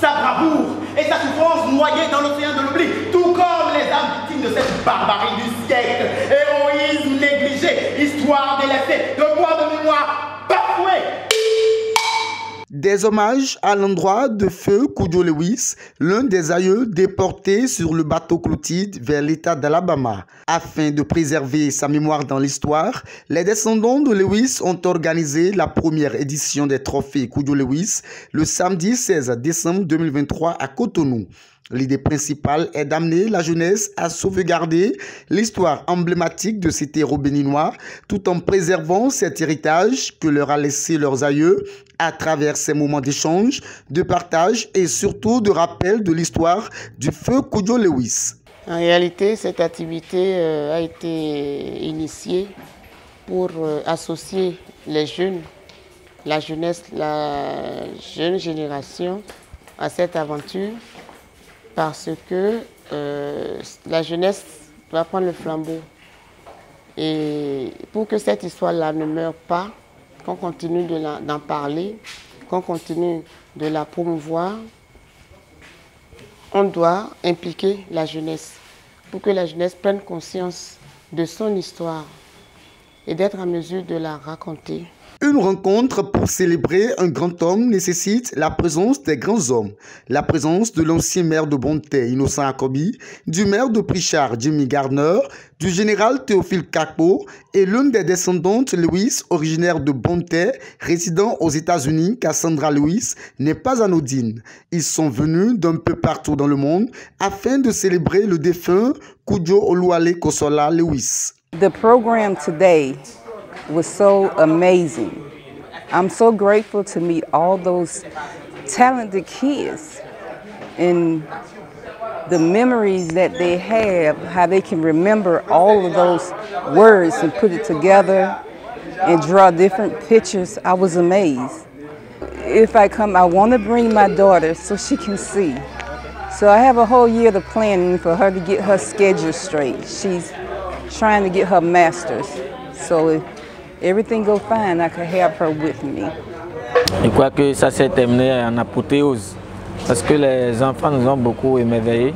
sa bravoure et sa souffrance noyées dans l'océan de l'oubli, tout comme les âmes victimes de cette barbarie du siècle. Héroïsme négligé, histoire délaissée, devoir de mémoire bafoué. Des hommages à l'endroit de feu Cudjo Lewis, l'un des aïeux déportés sur le bateau Clotilde vers l'État d'Alabama. Afin de préserver sa mémoire dans l'histoire, les descendants de Lewis ont organisé la première édition des trophées Cudjo Lewis le samedi 16 décembre 2023 à Cotonou. L'idée principale est d'amener la jeunesse à sauvegarder l'histoire emblématique de cet héros béninois tout en préservant cet héritage que leur a laissé leurs aïeux à travers ces moments d'échange, de partage et surtout de rappel de l'histoire du feu Cudjo Lewis. En réalité, cette activité a été initiée pour associer les jeunes, la jeunesse, la jeune génération à cette aventure, parce que la jeunesse doit prendre le flambeau. Et pour que cette histoire-là ne meure pas, qu'on continue d'en parler, qu'on continue de la promouvoir, on doit impliquer la jeunesse pour que la jeunesse prenne conscience de son histoire et d'être en mesure de la raconter. Une rencontre pour célébrer un grand homme nécessite la présence des grands hommes. La présence de l'ancien maire de Bonté, Innocent Akobi, du maire de Pritchard, Jimmy Gardner, du général Théophile Kakpo et l'une des descendantes Lewis, originaire de Bonté, résidant aux États-Unis, Cassandra Lewis, n'est pas anodine. Ils sont venus d'un peu partout dans le monde afin de célébrer le défunt Cudjo Oluwale Kosola Lewis. The program today was so amazing. I'm so grateful to meet all those talented kids and the memories that they have, how they can remember all of those words and put it together and draw different pictures. I was amazed. If I come, I want to bring my daughter so she can see. So I have a whole year of planning for her to get her schedule straight. She's trying to get her master's. So if everything go fine, I can have her with me. Je crois que ça s'est terminé en apothéose parce que les enfants nous ont beaucoup émerveillés.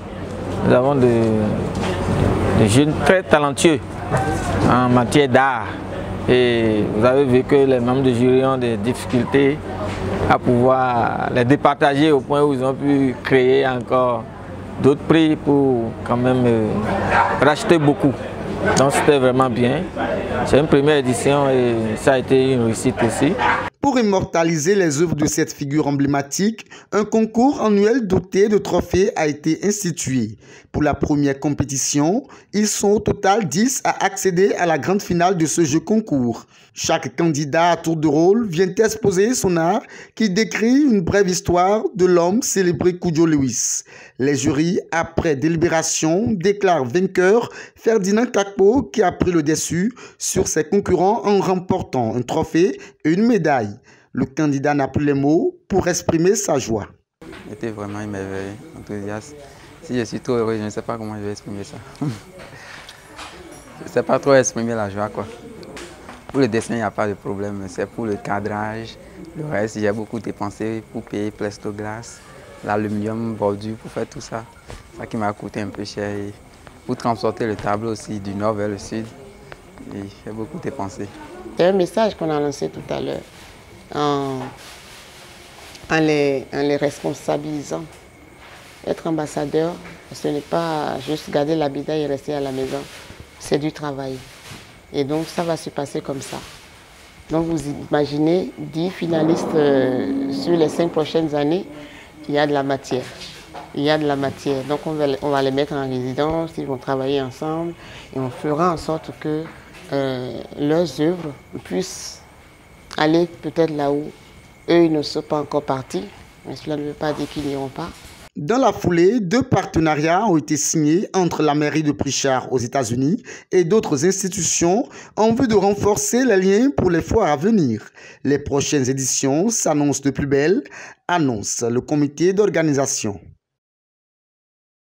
Nous avons des jeunes très talentueux en matière d'art. Et vous avez vu que les membres du jury ont des difficultés à pouvoir les départager au point où ils ont pu créer encore d'autres prix pour quand même racheter beaucoup. Donc c'était vraiment bien. C'est une première édition et ça a été une réussite aussi. Pour immortaliser les œuvres de cette figure emblématique, un concours annuel doté de trophées a été institué. Pour la première compétition, ils sont au total 10 à accéder à la grande finale de ce jeu concours. Chaque candidat à tour de rôle vient exposer son art qui décrit une brève histoire de l'homme célébré Cudjo Lewis. Les jurys, après délibération, déclarent vainqueur Ferdinand Kakpo qui a pris le dessus sur ses concurrents en remportant un trophée et une médaille. Le candidat n'a plus les mots pour exprimer sa joie. J'étais vraiment émerveillé, enthousiaste. Si je suis trop heureux, je ne sais pas comment je vais exprimer ça. Je ne sais pas trop exprimer la joie, quoi. Pour le dessin, il n'y a pas de problème. C'est pour le cadrage. Le reste, j'ai beaucoup dépensé pour payer plexiglas, l'aluminium, bordure, pour faire tout ça. C'est ça qui m'a coûté un peu cher. Et pour transporter le tableau aussi du nord vers le sud, j'ai beaucoup dépensé. C'est un message qu'on a lancé tout à l'heure en les responsabilisant. Être ambassadeur, ce n'est pas juste garder la bidaille et rester à la maison. C'est du travail. Et donc ça va se passer comme ça. Donc vous imaginez 10 finalistes sur les 5 prochaines années, il y a de la matière. Il y a de la matière. Donc on va les mettre en résidence, ils vont travailler ensemble et on fera en sorte que leurs œuvres puissent aller peut-être là où eux ils ne sont pas encore partis. Mais cela ne veut pas dire qu'ils n'iront pas. Dans la foulée, 2 partenariats ont été signés entre la mairie de Pritchard aux États-Unis et d'autres institutions en vue de renforcer les liens pour les foires à venir. Les prochaines éditions s'annoncent de plus belle, annonce le comité d'organisation.